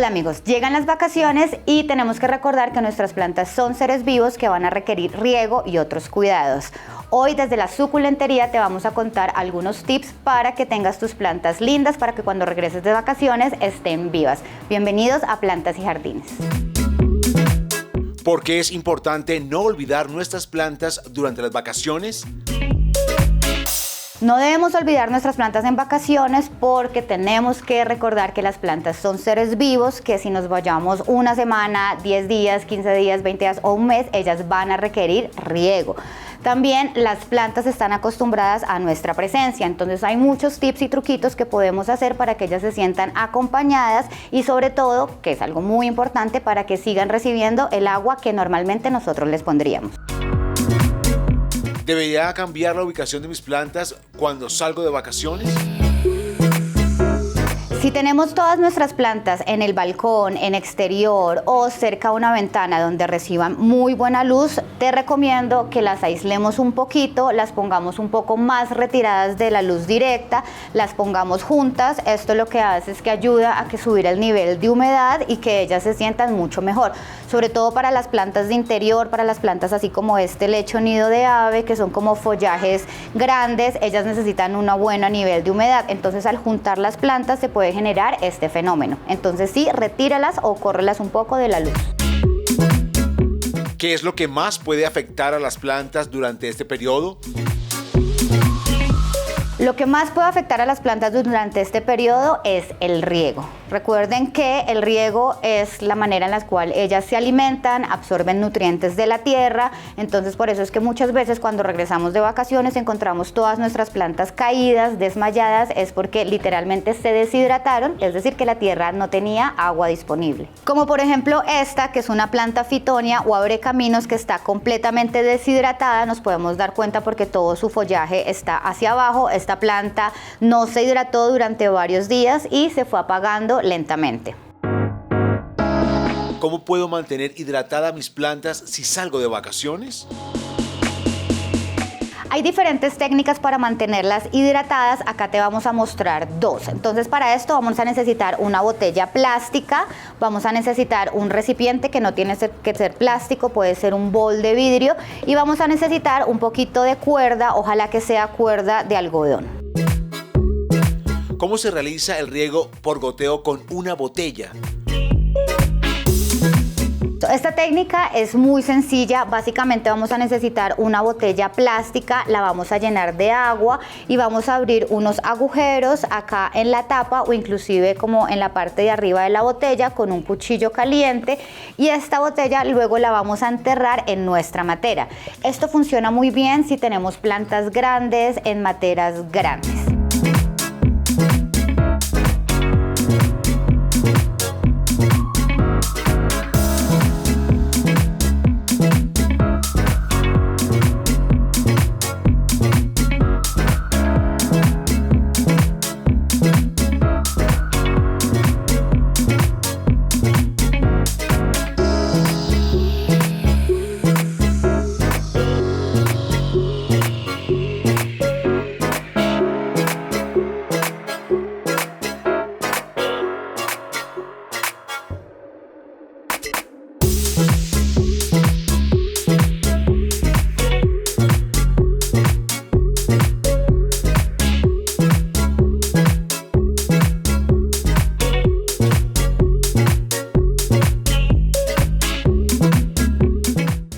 Hola amigos, llegan las vacaciones y tenemos que recordar que nuestras plantas son seres vivos que van a requerir riego y otros cuidados. Hoy desde la suculentería te vamos a contar algunos tips para que tengas tus plantas lindas para que cuando regreses de vacaciones estén vivas. Bienvenidos a Plantas y Jardines. ¿Por qué es importante no olvidar nuestras plantas durante las vacaciones? No debemos olvidar nuestras plantas en vacaciones porque tenemos que recordar que las plantas son seres vivos, que si nos vayamos una semana, 10 días, 15 días, 20 días o un mes, ellas van a requerir riego. También las plantas están acostumbradas a nuestra presencia, entonces hay muchos tips y truquitos que podemos hacer para que ellas se sientan acompañadas y sobre todo, que es algo muy importante, para que sigan recibiendo el agua que normalmente nosotros les pondríamos. ¿Debería cambiar la ubicación de mis plantas cuando salgo de vacaciones? Si tenemos todas nuestras plantas en el balcón, en exterior o cerca a una ventana donde reciban muy buena luz, te recomiendo que las aislemos un poquito, las pongamos un poco más retiradas de la luz directa, las pongamos juntas. Esto lo que hace es que ayuda a que subir el nivel de humedad y que ellas se sientan mucho mejor. Sobre todo para las plantas de interior, para las plantas así como este lecho nido de ave, que son como follajes grandes, ellas necesitan un buen nivel de humedad. Entonces al juntar las plantas se puede generar este fenómeno. Entonces sí, retíralas o córrelas un poco de la luz. ¿Qué es lo que más puede afectar a las plantas durante este periodo? Lo que más puede afectar a las plantas durante este periodo es el riego. Recuerden que el riego es la manera en la cual ellas se alimentan, absorben nutrientes de la tierra, entonces por eso es que muchas veces cuando regresamos de vacaciones encontramos todas nuestras plantas caídas, desmayadas, es porque literalmente se deshidrataron, es decir que la tierra no tenía agua disponible. Como por ejemplo esta, que es una planta fitonia o abrecaminos que está completamente deshidratada, nos podemos dar cuenta porque todo su follaje está hacia abajo. Esta planta no se hidrató durante varios días y se fue apagando lentamente. ¿Cómo puedo mantener hidratada mis plantas si salgo de vacaciones? Hay diferentes técnicas para mantenerlas hidratadas. Acá te vamos a mostrar dos. Entonces para esto vamos a necesitar una botella plástica, vamos a necesitar un recipiente que no tiene que ser plástico, puede ser un bol de vidrio, y vamos a necesitar un poquito de cuerda, ojalá que sea cuerda de algodón. ¿Cómo se realiza el riego por goteo con una botella? Esta técnica es muy sencilla. Básicamente vamos a necesitar una botella plástica, la vamos a llenar de agua y vamos a abrir unos agujeros acá en la tapa o inclusive como en la parte de arriba de la botella con un cuchillo caliente, y esta botella luego la vamos a enterrar en nuestra matera. Esto funciona muy bien si tenemos plantas grandes en materas grandes.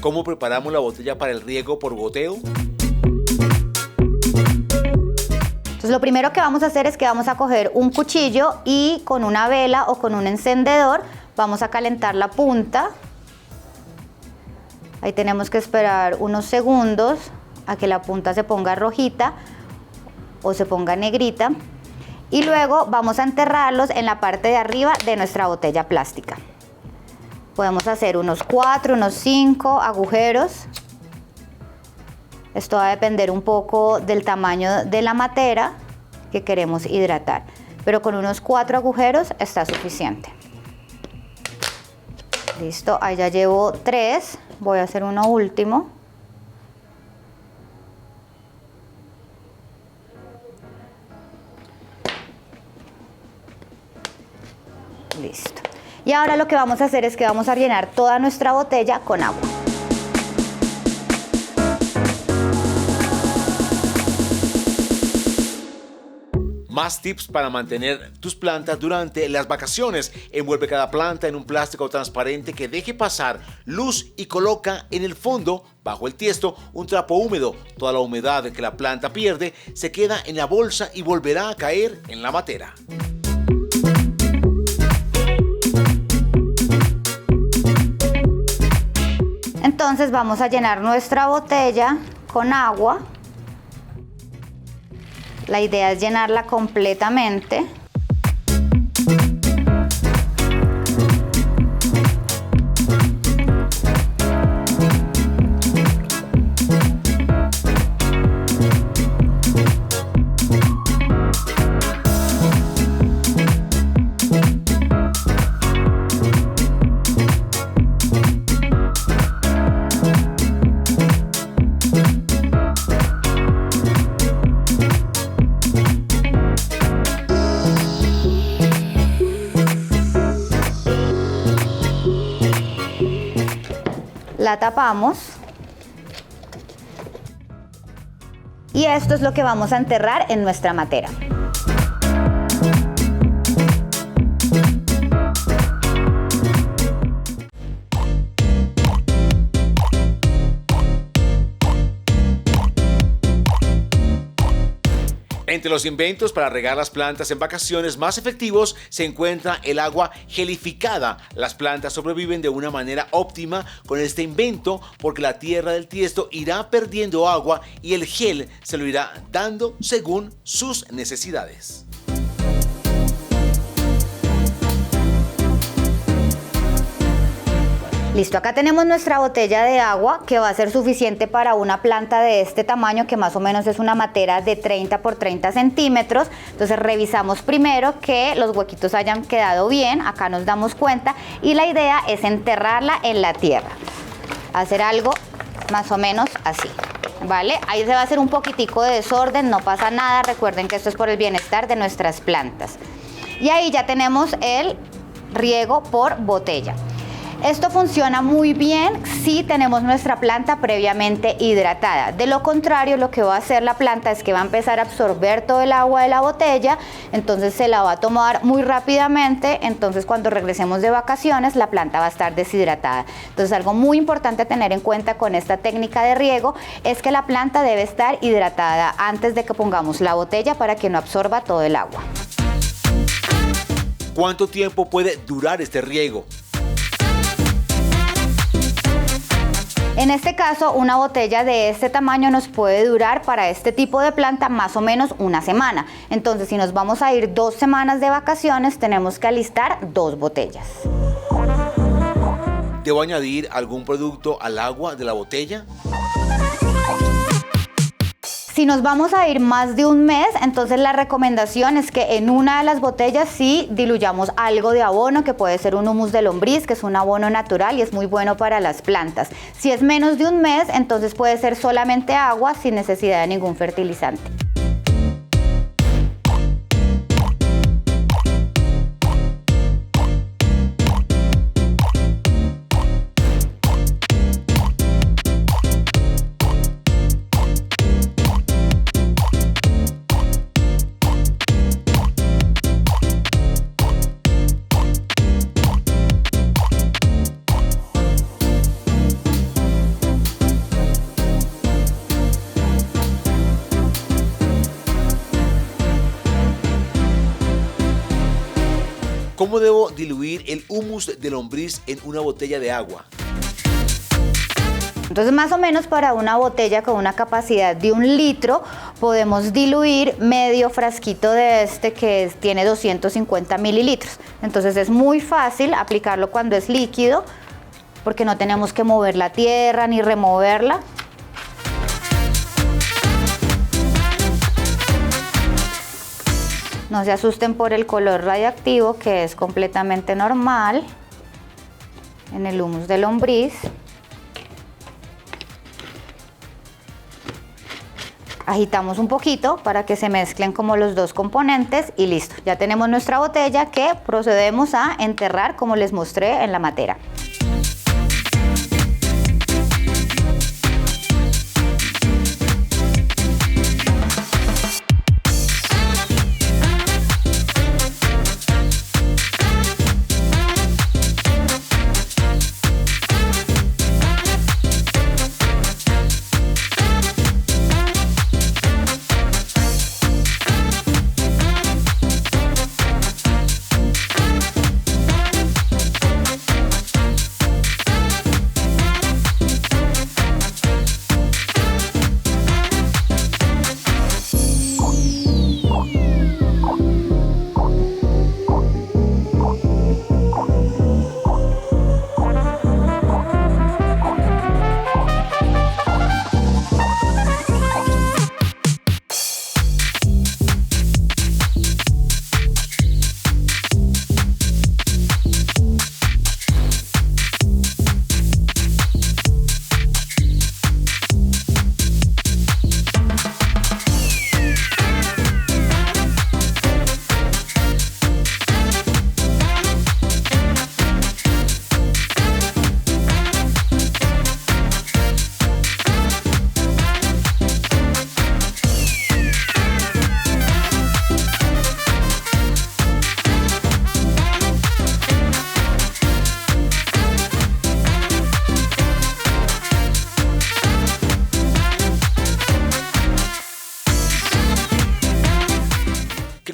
¿Cómo preparamos la botella para el riego por goteo? Entonces lo primero que vamos a hacer es que vamos a coger un cuchillo y con una vela o con un encendedor vamos a calentar la punta. Ahí tenemos que esperar unos segundos a que la punta se ponga rojita o se ponga negrita, y luego vamos a enterrarlos en la parte de arriba de nuestra botella plástica. Podemos hacer unos 4, unos 5 agujeros. Esto va a depender un poco del tamaño de la matera que queremos hidratar, pero con unos 4 agujeros está suficiente. Listo, ahí ya llevo 3, voy a hacer uno último. Listo. Y ahora lo que vamos a hacer es que vamos a llenar toda nuestra botella con agua. Más tips para mantener tus plantas durante las vacaciones. Envuelve cada planta en un plástico transparente que deje pasar luz y coloca en el fondo, bajo el tiesto, un trapo húmedo. Toda la humedad que la planta pierde se queda en la bolsa y volverá a caer en la matera. Entonces vamos a llenar nuestra botella con agua. La idea es llenarla completamente. La tapamos y esto es lo que vamos a enterrar en nuestra matera. Entre los inventos para regar las plantas en vacaciones más efectivos se encuentra el agua gelificada. Las plantas sobreviven de una manera óptima con este invento porque la tierra del tiesto irá perdiendo agua y el gel se lo irá dando según sus necesidades. Listo, acá tenemos nuestra botella de agua que va a ser suficiente para una planta de este tamaño, que más o menos es una matera de 30 por 30 centímetros. Entonces revisamos primero que los huequitos hayan quedado bien, acá nos damos cuenta, y la idea es enterrarla en la tierra. Hacer algo más o menos así, ¿vale? Ahí se va a hacer un poquitico de desorden, no pasa nada, recuerden que esto es por el bienestar de nuestras plantas. Y ahí ya tenemos el riego por botella. Esto funciona muy bien si tenemos nuestra planta previamente hidratada. De lo contrario, lo que va a hacer la planta es que va a empezar a absorber todo el agua de la botella, entonces se la va a tomar muy rápidamente, entonces cuando regresemos de vacaciones la planta va a estar deshidratada. Entonces algo muy importante a tener en cuenta con esta técnica de riego es que la planta debe estar hidratada antes de que pongamos la botella para que no absorba todo el agua. ¿Cuánto tiempo puede durar este riego? En este caso, una botella de este tamaño nos puede durar para este tipo de planta más o menos una semana. Entonces, si nos vamos a ir 2 semanas de vacaciones, tenemos que alistar 2 botellas. ¿Debo añadir algún producto al agua de la botella? Si nos vamos a ir más de un mes, entonces la recomendación es que en una de las botellas sí diluyamos algo de abono, que puede ser un humus de lombriz, que es un abono natural y es muy bueno para las plantas. Si es menos de un mes, entonces puede ser solamente agua sin necesidad de ningún fertilizante. ¿Cómo debo diluir el humus de lombriz en una botella de agua? Entonces, más o menos para una botella con una capacidad de 1 litro, podemos diluir medio frasquito de este que tiene 250 mililitros. Entonces es muy fácil aplicarlo cuando es líquido, porque no tenemos que mover la tierra ni removerla. No se asusten por el color radiactivo, que es completamente normal en el humus de lombriz. Agitamos un poquito para que se mezclen como los dos componentes y listo. Ya tenemos nuestra botella que procedemos a enterrar como les mostré en la matera.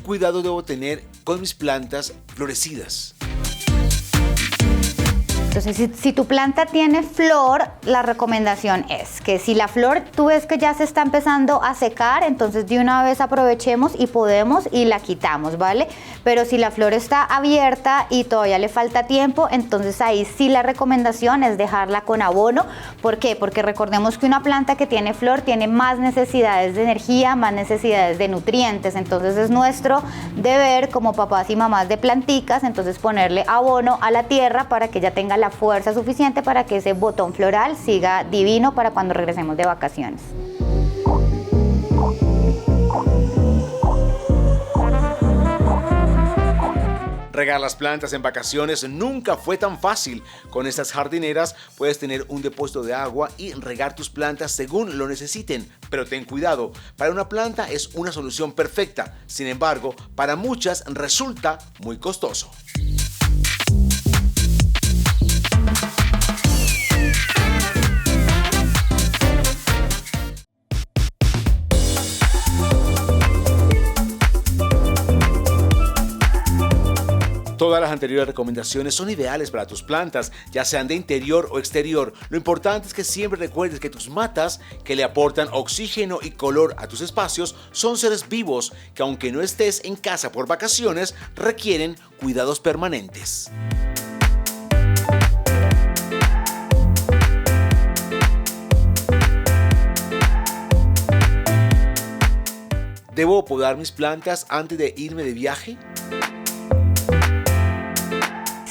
Cuidado debo tener con mis plantas florecidas. Entonces, si tu planta tiene flor, la recomendación es que si la flor tú ves que ya se está empezando a secar, entonces de una vez aprovechemos y podemos y la quitamos, ¿vale? Pero si la flor está abierta y todavía le falta tiempo, entonces ahí sí la recomendación es dejarla con abono. ¿Por qué? Porque recordemos que una planta que tiene flor tiene más necesidades de energía, más necesidades de nutrientes, entonces es nuestro deber como papás y mamás de planticas, entonces ponerle abono a la tierra para que ella tenga la fuerza suficiente para que ese botón floral siga divino para cuando regresemos de vacaciones. Regar las plantas en vacaciones nunca fue tan fácil. Con estas jardineras puedes tener un depósito de agua y regar tus plantas según lo necesiten. Pero ten cuidado, para una planta es una solución perfecta. Sin embargo, para muchas resulta muy costoso. Todas las anteriores recomendaciones son ideales para tus plantas, ya sean de interior o exterior. Lo importante es que siempre recuerdes que tus matas, que le aportan oxígeno y color a tus espacios, son seres vivos que aunque no estés en casa por vacaciones, requieren cuidados permanentes. ¿Debo podar mis plantas antes de irme de viaje?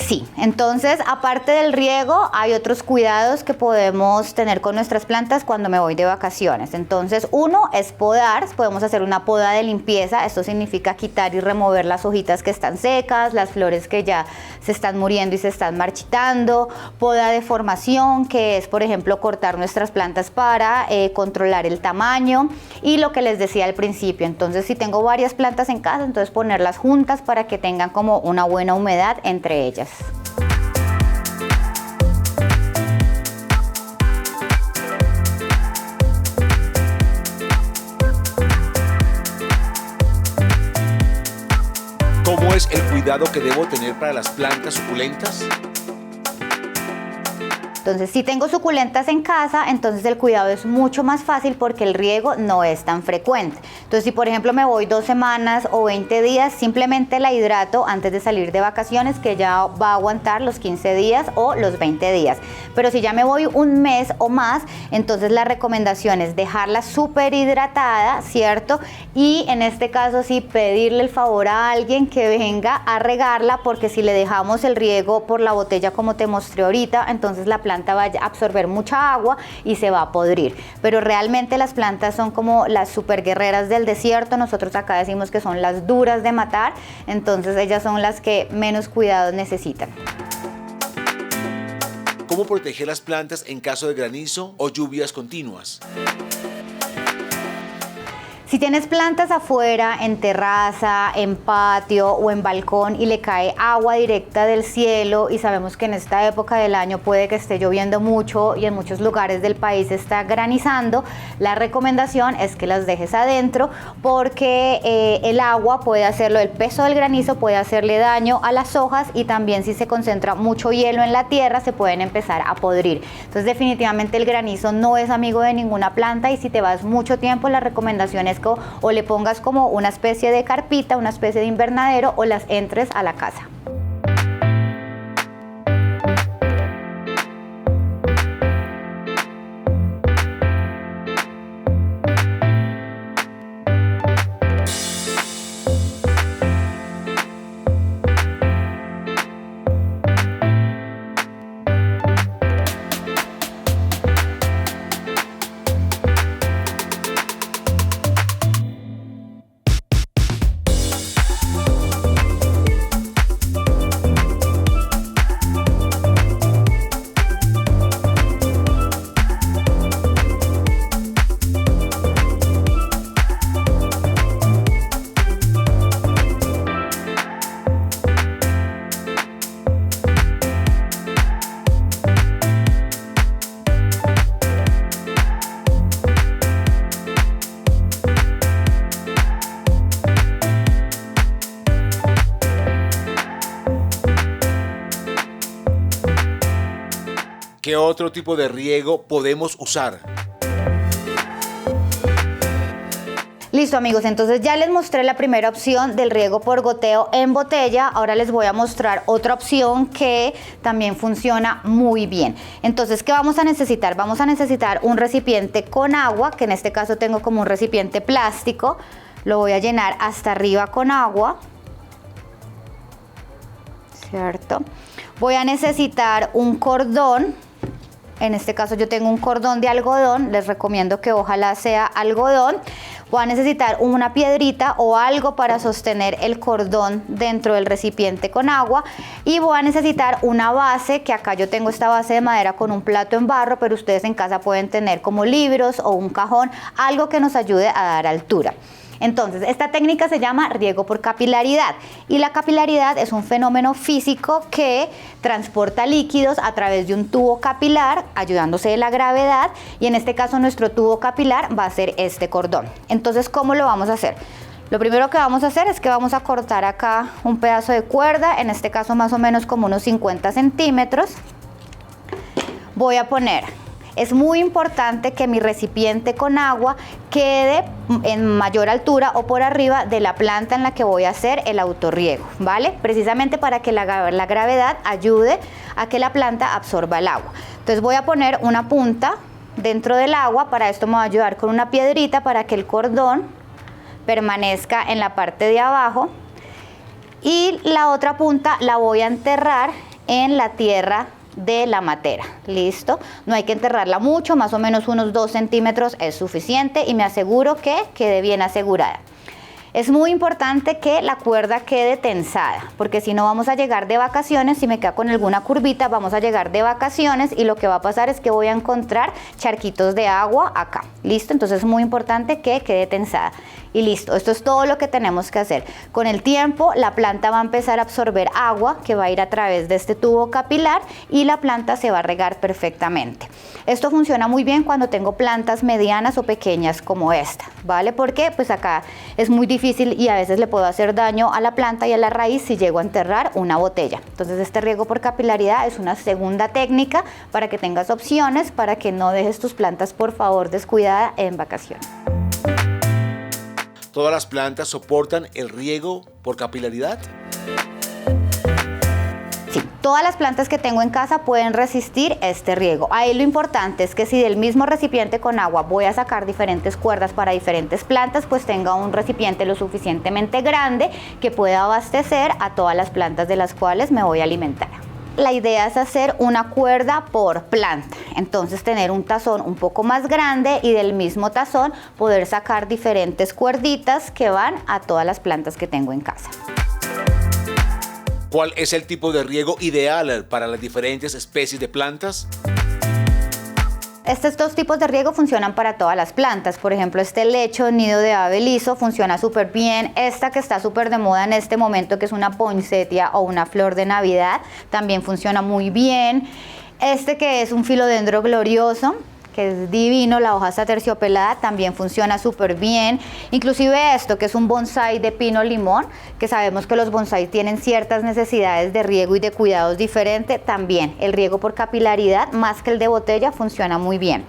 Sí, entonces aparte del riego hay otros cuidados que podemos tener con nuestras plantas cuando me voy de vacaciones. Entonces uno es podar, podemos hacer una poda de limpieza, esto significa quitar y remover las hojitas que están secas, las flores que ya se están muriendo y se están marchitando, poda de formación que es por ejemplo cortar nuestras plantas para controlar el tamaño y lo que les decía al principio, entonces si tengo varias plantas en casa, entonces ponerlas juntas para que tengan como una buena humedad entre ellas. ¿Cómo es el cuidado que debo tener para las plantas suculentas? Entonces, si tengo suculentas en casa, entonces el cuidado es mucho más fácil porque el riego no es tan frecuente. Entonces, si por ejemplo me voy 2 semanas o 20 días, simplemente la hidrato antes de salir de vacaciones, que ya va a aguantar los 15 días o los 20 días. Pero si ya me voy un mes o más, entonces la recomendación es dejarla súper hidratada, ¿cierto? Y en este caso sí pedirle el favor a alguien que venga a regarla, porque si le dejamos el riego por la botella como te mostré ahorita, entonces la planta planta va a absorber mucha agua y se va a podrir. Pero realmente las plantas son como las super guerreras del desierto. Nosotros acá decimos que son las duras de matar, entonces ellas son las que menos cuidados necesitan. ¿Cómo proteger las plantas en caso de granizo o lluvias continuas? Si tienes plantas afuera, en terraza, en patio o en balcón y le cae agua directa del cielo y sabemos que en esta época del año puede que esté lloviendo mucho y en muchos lugares del país está granizando, la recomendación es que las dejes adentro porque el agua puede hacerlo, el peso del granizo puede hacerle daño a las hojas y también si se concentra mucho hielo en la tierra se pueden empezar a podrir. Entonces definitivamente el granizo no es amigo de ninguna planta y si te vas mucho tiempo la recomendación es o le pongas como una especie de carpita, una especie de invernadero o las entres a la casa. ¿Qué otro tipo de riego podemos usar? Listo amigos, entonces ya les mostré la primera opción del riego por goteo en botella, ahora les voy a mostrar otra opción que también funciona muy bien. Entonces, ¿qué vamos a necesitar? Vamos a necesitar un recipiente con agua, que en este caso tengo como un recipiente plástico, lo voy a llenar hasta arriba con agua, ¿cierto? Voy a necesitar un cordón. En este caso yo tengo un cordón de algodón, les recomiendo que ojalá sea algodón. Voy a necesitar una piedrita o algo para sostener el cordón dentro del recipiente con agua y voy a necesitar una base, que acá yo tengo esta base de madera con un plato en barro, pero ustedes en casa pueden tener como libros o un cajón, algo que nos ayude a dar altura. Entonces, esta técnica se llama riego por capilaridad y la capilaridad es un fenómeno físico que transporta líquidos a través de un tubo capilar, ayudándose de la gravedad, y en este caso nuestro tubo capilar va a ser este cordón. Entonces, ¿cómo lo vamos a hacer? Lo primero que vamos a hacer es que vamos a cortar acá un pedazo de cuerda, en este caso más o menos como unos 50 centímetros. Voy a poner... Es muy importante que mi recipiente con agua quede en mayor altura o por arriba de la planta en la que voy a hacer el autorriego, ¿vale? Precisamente para que la gravedad ayude a que la planta absorba el agua. Entonces voy a poner una punta dentro del agua, para esto me va a ayudar con una piedrita para que el cordón permanezca en la parte de abajo y la otra punta la voy a enterrar en la tierra de la matera. Listo, no hay que enterrarla mucho, más o menos unos 2 centímetros es suficiente y me aseguro que quede bien asegurada. Es muy importante que la cuerda quede tensada, porque si no vamos a llegar de vacaciones, si me queda con alguna curvita, vamos a llegar de vacaciones y lo que va a pasar es que voy a encontrar charquitos de agua acá. Listo, entonces es muy importante que quede tensada. Y listo, esto es todo lo que tenemos que hacer. Con el tiempo la planta va a empezar a absorber agua que va a ir a través de este tubo capilar y la planta se va a regar perfectamente. Esto funciona muy bien cuando tengo plantas medianas o pequeñas como esta, ¿vale? Porque pues acá es muy difícil y a veces le puedo hacer daño a la planta y a la raíz si llego a enterrar una botella. Entonces este riego por capilaridad es una segunda técnica para que tengas opciones, para que no dejes tus plantas por favor descuidadas en vacaciones. ¿Todas las plantas soportan el riego por capilaridad? Sí, todas las plantas que tengo en casa pueden resistir este riego. Ahí lo importante es que si del mismo recipiente con agua voy a sacar diferentes cuerdas para diferentes plantas, pues tenga un recipiente lo suficientemente grande que pueda abastecer a todas las plantas de las cuales me voy a alimentar. la idea es hacer una cuerda por planta, entonces tener un tazón un poco más grande y del mismo tazón poder sacar diferentes cuerditas que van a todas las plantas que tengo en casa. ¿Cuál es el tipo de riego ideal para las diferentes especies de plantas? Estos dos tipos de riego funcionan para todas las plantas. Por ejemplo, este lecho nido de ave liso funciona súper bien. Esta que está súper de moda en este momento, que es una poinsettia o una flor de Navidad, también funciona muy bien. Este que es un filodendro glorioso, que es divino, la hoja está terciopelada, también funciona súper bien. Inclusive esto, que es un bonsái de pino limón, que sabemos que los bonsáis tienen ciertas necesidades de riego y de cuidados diferentes, también el riego por capilaridad, más que el de botella, funciona muy bien.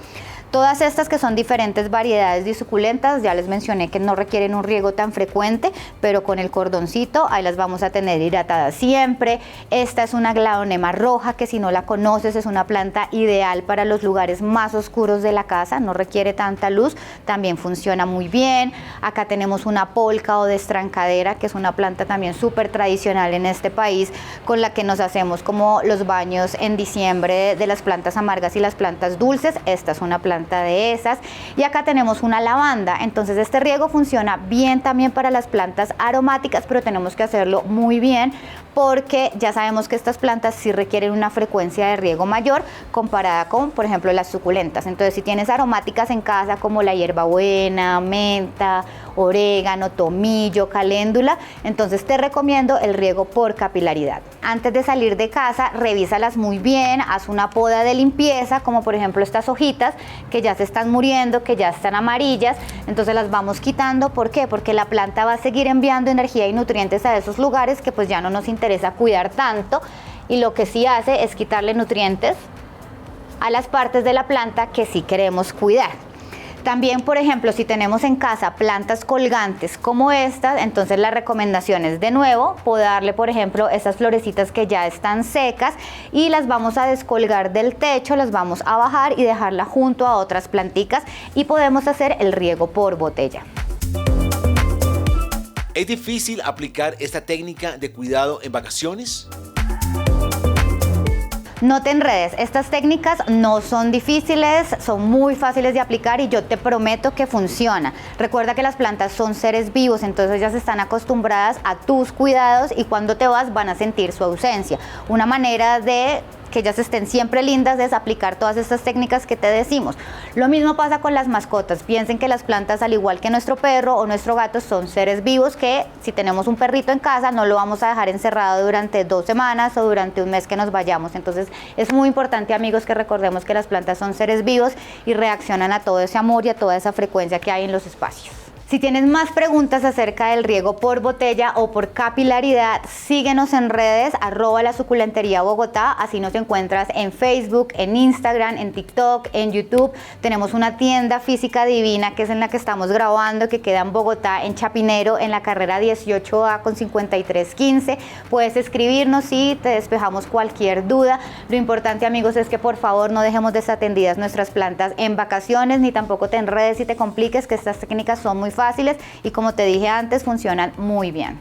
Todas estas que son diferentes variedades de suculentas, ya les mencioné que no requieren un riego tan frecuente, pero con el cordoncito ahí las vamos a tener hidratadas siempre. Esta es una glaonema roja, que si no la conoces es una planta ideal para los lugares más oscuros de la casa, no requiere tanta luz, también funciona muy bien. Acá tenemos una polca o destrancadera, que es una planta también súper tradicional en este país, con la que nos hacemos como los baños en diciembre de las plantas amargas y las plantas dulces. Esta es una planta de esas. Y acá tenemos una lavanda, entonces este riego funciona bien también para las plantas aromáticas, pero tenemos que hacerlo muy bien porque ya sabemos que estas plantas sí requieren una frecuencia de riego mayor comparada con, por ejemplo, las suculentas. Entonces, si tienes aromáticas en casa como la hierbabuena, menta, orégano, tomillo, caléndula, entonces te recomiendo el riego por capilaridad. Antes de salir de casa, revísalas muy bien, haz una poda de limpieza, como por ejemplo estas hojitas que ya se están muriendo, que ya están amarillas, entonces las vamos quitando. ¿Por qué? Porque la planta va a seguir enviando energía y nutrientes a esos lugares que pues ya no nos interesa cuidar tanto, y lo que sí hace es quitarle nutrientes a las partes de la planta que sí queremos cuidar. También, por ejemplo, si tenemos en casa plantas colgantes como estas, entonces la recomendación es de nuevo podarle, por ejemplo, esas florecitas que ya están secas y las vamos a descolgar del techo, las vamos a bajar y dejarla junto a otras planticas, y podemos hacer el riego por botella. ¿Es difícil aplicar esta técnica de cuidado en vacaciones? No te enredes, estas técnicas no son difíciles, son muy fáciles de aplicar y yo te prometo que funciona. Recuerda que las plantas son seres vivos, entonces ellas están acostumbradas a tus cuidados y cuando te vas van a sentir su ausencia. Una manera de que ellas estén siempre lindas es aplicar todas estas técnicas que te decimos. Lo mismo pasa con las mascotas. Piensen que las plantas, al igual que nuestro perro o nuestro gato, son seres vivos que si tenemos un perrito en casa no lo vamos a dejar encerrado durante 2 semanas o durante un mes que nos vayamos. Entonces es muy importante, amigos, que recordemos que las plantas son seres vivos y reaccionan a todo ese amor y a toda esa frecuencia que hay en los espacios. Si tienes más preguntas acerca del riego por botella o por capilaridad, síguenos en redes, @lasuculenteriabogotá, así nos encuentras en Facebook, en Instagram, en TikTok, en YouTube. Tenemos una tienda física divina que es en la que estamos grabando, que queda en Bogotá, en Chapinero, en la carrera 18A con 5315. Puedes escribirnos y te despejamos cualquier duda. Lo importante, amigos, es que por favor no dejemos desatendidas nuestras plantas en vacaciones, ni tampoco te enredes y te compliques, que estas técnicas son muy fáciles y, como te dije antes, funcionan muy bien.